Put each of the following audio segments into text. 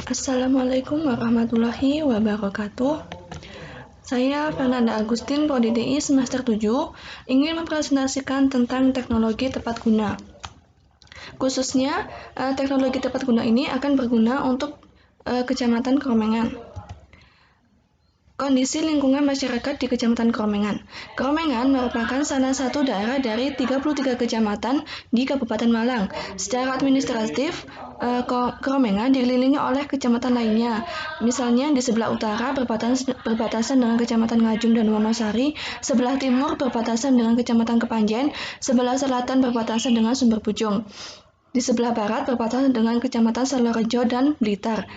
Assalamualaikum warahmatullahi wabarakatuh. Saya Fernanda Agustin, Prodi DI semester 7, ingin mempresentasikan tentang teknologi tepat guna. Khususnya, teknologi tepat guna ini akan berguna untuk Kecamatan Kromengan. Kondisi lingkungan masyarakat di Kecamatan Kromengan. Kromengan merupakan salah satu daerah dari 33 kecamatan di Kabupaten Malang. Secara administratif, Kromengan dikelilingi oleh kecamatan lainnya. Misalnya di sebelah utara berbatasan dengan Kecamatan Ngajum dan Wonosari, sebelah timur berbatasan dengan Kecamatan Kepanjen, sebelah selatan berbatasan dengan Sumber Pucung. Di sebelah barat berbatasan dengan Kecamatan Salorejo dan Blitar.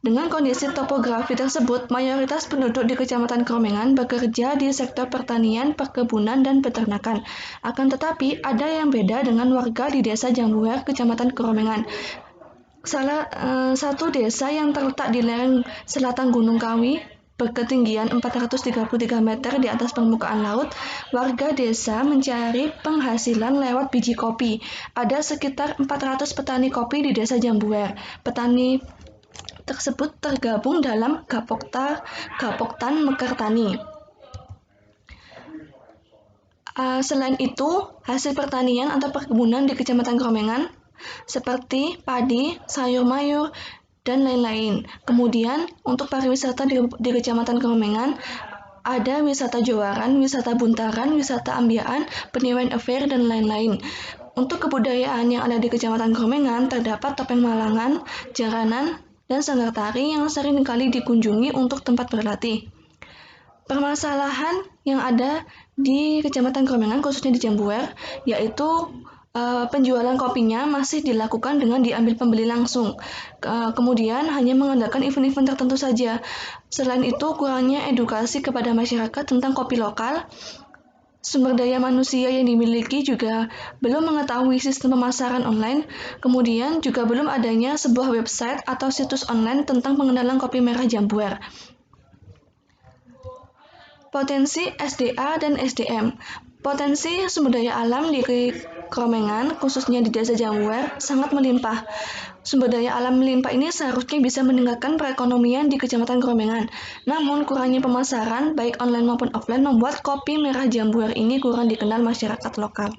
Dengan kondisi topografi tersebut, mayoritas penduduk di Kecamatan Kromengan bekerja di sektor pertanian, perkebunan, dan peternakan. Akan tetapi, ada yang beda dengan warga di Desa Jambuher, Kecamatan Kromengan. Salah satu desa yang terletak di lereng selatan Gunung Kawi, berketinggian 433 meter di atas permukaan laut, warga desa mencari penghasilan lewat biji kopi. Ada sekitar 400 petani kopi di Desa Jambuher. Petani tersebut tergabung dalam Gapoktan Mekartani. Selain itu, hasil pertanian atau perkebunan di Kecamatan Kromengan seperti padi, sayur mayur, dan lain-lain. Kemudian, untuk pariwisata di Kecamatan Kromengan, ada wisata Jowaran, wisata Buntaran, wisata Ambiaan, Peniwen Affair, dan lain-lain. Untuk kebudayaan yang ada di Kecamatan Kromengan, terdapat topeng Malangan, jaranan, dan sanggar tari yang sering kali dikunjungi untuk tempat berlatih. Permasalahan yang ada di Kecamatan Kromengan, khususnya di Jambuher, yaitu penjualan kopinya masih dilakukan dengan diambil pembeli langsung. Kemudian hanya mengandalkan event-event tertentu saja. Selain itu, kurangnya edukasi kepada masyarakat tentang kopi lokal. Sumber daya manusia yang dimiliki juga belum mengetahui sistem pemasaran online, kemudian juga belum adanya sebuah website atau situs online tentang pengenalan kopi merah Jambuher. Potensi SDA dan SDM. Potensi sumber daya alam di Kromengan, khususnya di Desa Jambuher, sangat melimpah. Sumber daya alam melimpah ini seharusnya bisa meningkatkan perekonomian di Kecamatan Kromengan. Namun, kurangnya pemasaran, baik online maupun offline, membuat kopi merah Jambuher ini kurang dikenal masyarakat lokal.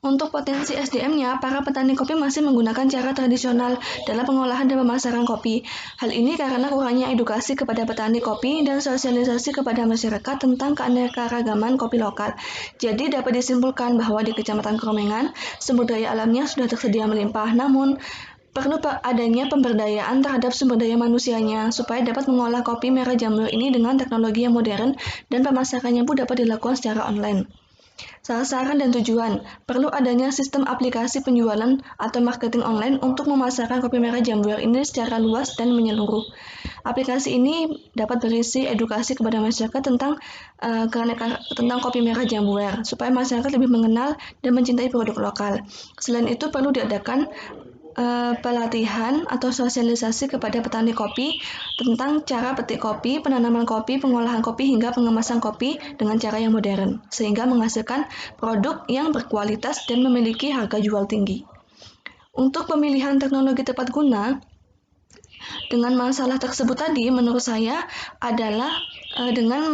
Untuk potensi SDM-nya, para petani kopi masih menggunakan cara tradisional dalam pengolahan dan pemasaran kopi. Hal ini karena kurangnya edukasi kepada petani kopi dan sosialisasi kepada masyarakat tentang keanekaragaman kopi lokal. Jadi dapat disimpulkan bahwa di Kecamatan Kromengan, sumber daya alamnya sudah tersedia melimpah, namun perlu adanya pemberdayaan terhadap sumber daya manusianya supaya dapat mengolah kopi merah Jambuher ini dengan teknologi yang modern dan pemasarannya pun dapat dilakukan secara online. Sasaran dan tujuan. Perlu adanya sistem aplikasi penjualan atau marketing online untuk memasarkan kopi merah Jambuher ini secara luas dan menyeluruh. Aplikasi ini dapat berisi edukasi kepada masyarakat tentang kopi merah Jambuher supaya masyarakat lebih mengenal dan mencintai produk lokal. Selain itu perlu diadakan pelatihan atau sosialisasi kepada petani kopi tentang cara petik kopi, penanaman kopi, pengolahan kopi, hingga pengemasan kopi dengan cara yang modern, sehingga menghasilkan produk yang berkualitas dan memiliki harga jual tinggi. Untuk pemilihan teknologi tepat guna, dengan masalah tersebut tadi, menurut saya adalah dengan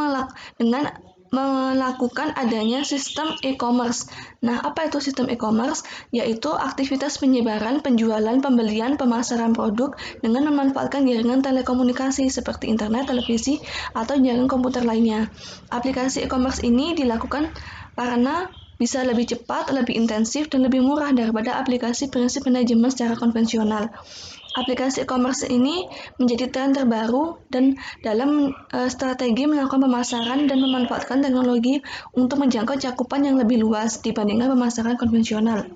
melakukan adanya sistem e-commerce. Nah, apa itu sistem e-commerce? Yaitu aktivitas penyebaran, penjualan, pembelian, pemasaran produk dengan memanfaatkan jaringan telekomunikasi seperti internet, televisi, atau jaringan komputer lainnya. Aplikasi e-commerce ini dilakukan karena bisa lebih cepat, lebih intensif, dan lebih murah daripada aplikasi prinsip manajemen secara konvensional. Aplikasi e-commerce ini menjadi tren terbaru dan dalam strategi melakukan pemasaran dan memanfaatkan teknologi untuk menjangkau cakupan yang lebih luas dibandingkan pemasaran konvensional.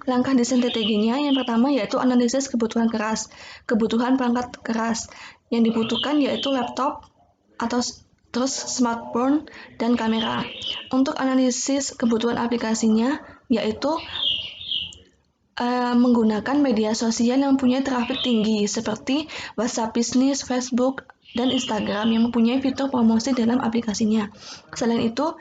Langkah desain strateginya yang pertama yaitu analisis kebutuhan perangkat keras. Yang dibutuhkan yaitu laptop atau terus smartphone dan kamera. Untuk analisis kebutuhan aplikasinya yaitu menggunakan media sosial yang mempunyai traffic tinggi seperti WhatsApp Business, Facebook, dan Instagram yang mempunyai fitur promosi dalam aplikasinya. Selain itu,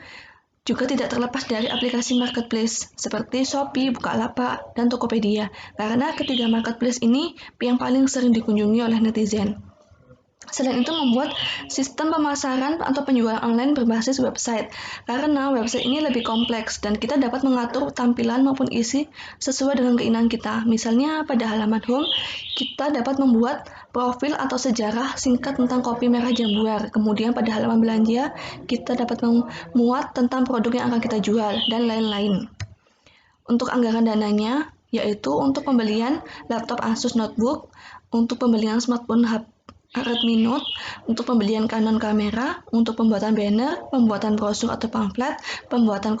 juga tidak terlepas dari aplikasi marketplace seperti Shopee, Bukalapak, dan Tokopedia, karena ketiga marketplace ini yang paling sering dikunjungi oleh netizen. Selain itu membuat sistem pemasaran atau penjualan online berbasis website, karena website ini lebih kompleks dan kita dapat mengatur tampilan maupun isi sesuai dengan keinginan kita. Misalnya pada halaman home, kita dapat membuat profil atau sejarah singkat tentang kopi merah Jambuar. Kemudian pada halaman belanja, kita dapat memuat tentang produk yang akan kita jual, dan lain-lain. Untuk anggaran dananya, yaitu untuk pembelian laptop Asus Notebook, untuk pembelian smartphone Redmi Note, untuk pembelian Canon kamera, untuk pembuatan banner, pembuatan brosur atau pamflet, pembuatan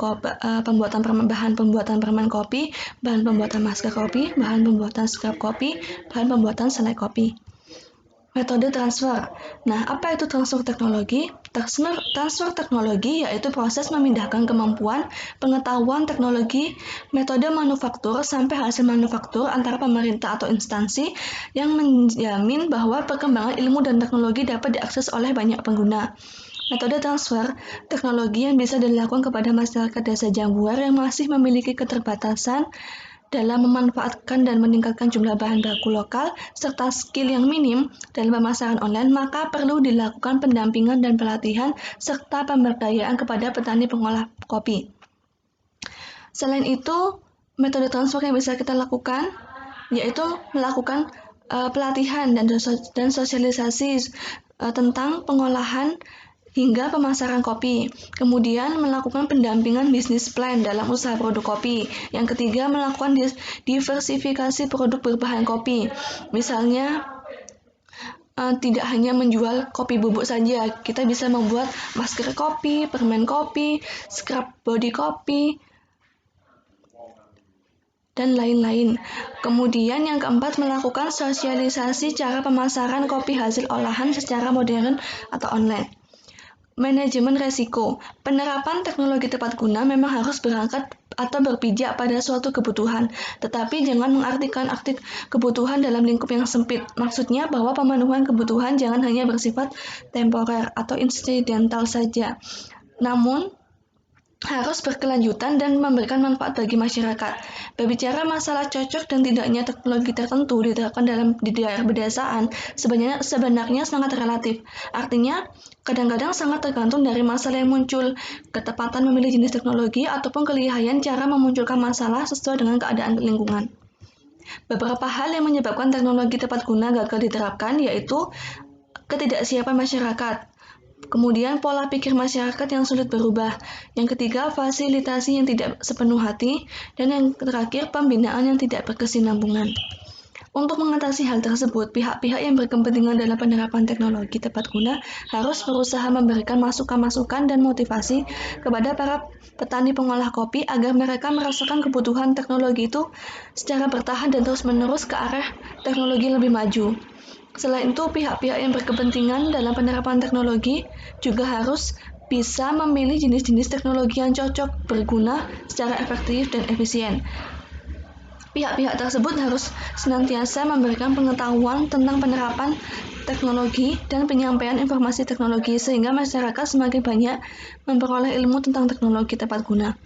bahan pembuatan permen kopi, bahan pembuatan masker kopi, bahan pembuatan scrap kopi, bahan pembuatan selai kopi. Metode transfer. Nah, apa itu transfer teknologi? Transfer teknologi yaitu proses memindahkan kemampuan, pengetahuan teknologi, metode manufaktur sampai hasil manufaktur antara pemerintah atau instansi yang menjamin bahwa perkembangan ilmu dan teknologi dapat diakses oleh banyak pengguna. Metode transfer teknologi yang bisa dilakukan kepada masyarakat desa Jambuar yang masih memiliki keterbatasan dalam memanfaatkan dan meningkatkan jumlah bahan baku lokal serta skill yang minim dalam pemasaran online, maka perlu dilakukan pendampingan dan pelatihan serta pemberdayaan kepada petani pengolah kopi. Selain itu, metode transfer yang bisa kita lakukan yaitu melakukan pelatihan dan sosialisasi tentang pengolahan hingga pemasaran kopi. Kemudian melakukan pendampingan bisnis plan dalam usaha produk kopi. Yang ketiga, melakukan diversifikasi produk berbahan kopi. Misalnya, tidak hanya menjual kopi bubuk saja, kita bisa membuat masker kopi, permen kopi, scrap body kopi, dan lain-lain. Kemudian yang keempat, melakukan sosialisasi cara pemasaran kopi hasil olahan secara modern atau online. Manajemen resiko. Penerapan teknologi tepat guna memang harus berangkat atau berpijak pada suatu kebutuhan, tetapi jangan mengartikan kebutuhan dalam lingkup yang sempit. Maksudnya bahwa pemenuhan kebutuhan jangan hanya bersifat temporer atau insidental saja, namun harus berkelanjutan dan memberikan manfaat bagi masyarakat. Berbicara masalah cocok dan tidaknya teknologi tertentu diterapkan di daerah pedesaan sebenarnya sangat relatif. Artinya, kadang-kadang sangat tergantung dari masalah yang muncul, ketepatan memilih jenis teknologi, ataupun kelihayan cara memunculkan masalah sesuai dengan keadaan lingkungan. Beberapa hal yang menyebabkan teknologi tepat guna gagal diterapkan yaitu ketidaksiapan masyarakat. Kemudian pola pikir masyarakat yang sulit berubah. Yang ketiga, fasilitasi yang tidak sepenuh hati. Dan yang terakhir, pembinaan yang tidak berkesinambungan. Untuk mengatasi hal tersebut, pihak-pihak yang berkepentingan dalam penerapan teknologi tepat guna harus berusaha memberikan masukan-masukan dan motivasi kepada para petani pengolah kopi agar mereka merasakan kebutuhan teknologi itu secara bertahap dan terus-menerus ke arah teknologi lebih maju. Selain itu, pihak-pihak yang berkepentingan dalam penerapan teknologi juga harus bisa memilih jenis-jenis teknologi yang cocok, berguna, secara efektif dan efisien. Pihak-pihak tersebut harus senantiasa memberikan pengetahuan tentang penerapan teknologi dan penyampaian informasi teknologi sehingga masyarakat semakin banyak memperoleh ilmu tentang teknologi tepat guna.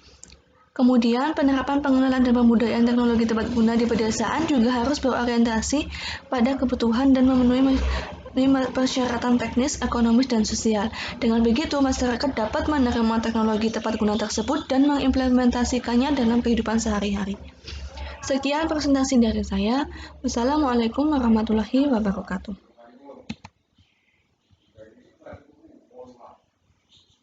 Kemudian, penerapan pengenalan dan pembudayaan teknologi tepat guna di pedesaan juga harus berorientasi pada kebutuhan dan memenuhi persyaratan teknis, ekonomis, dan sosial. Dengan begitu, masyarakat dapat menerima teknologi tepat guna tersebut dan mengimplementasikannya dalam kehidupan sehari-hari. Sekian presentasi dari saya. Wassalamualaikum warahmatullahi wabarakatuh.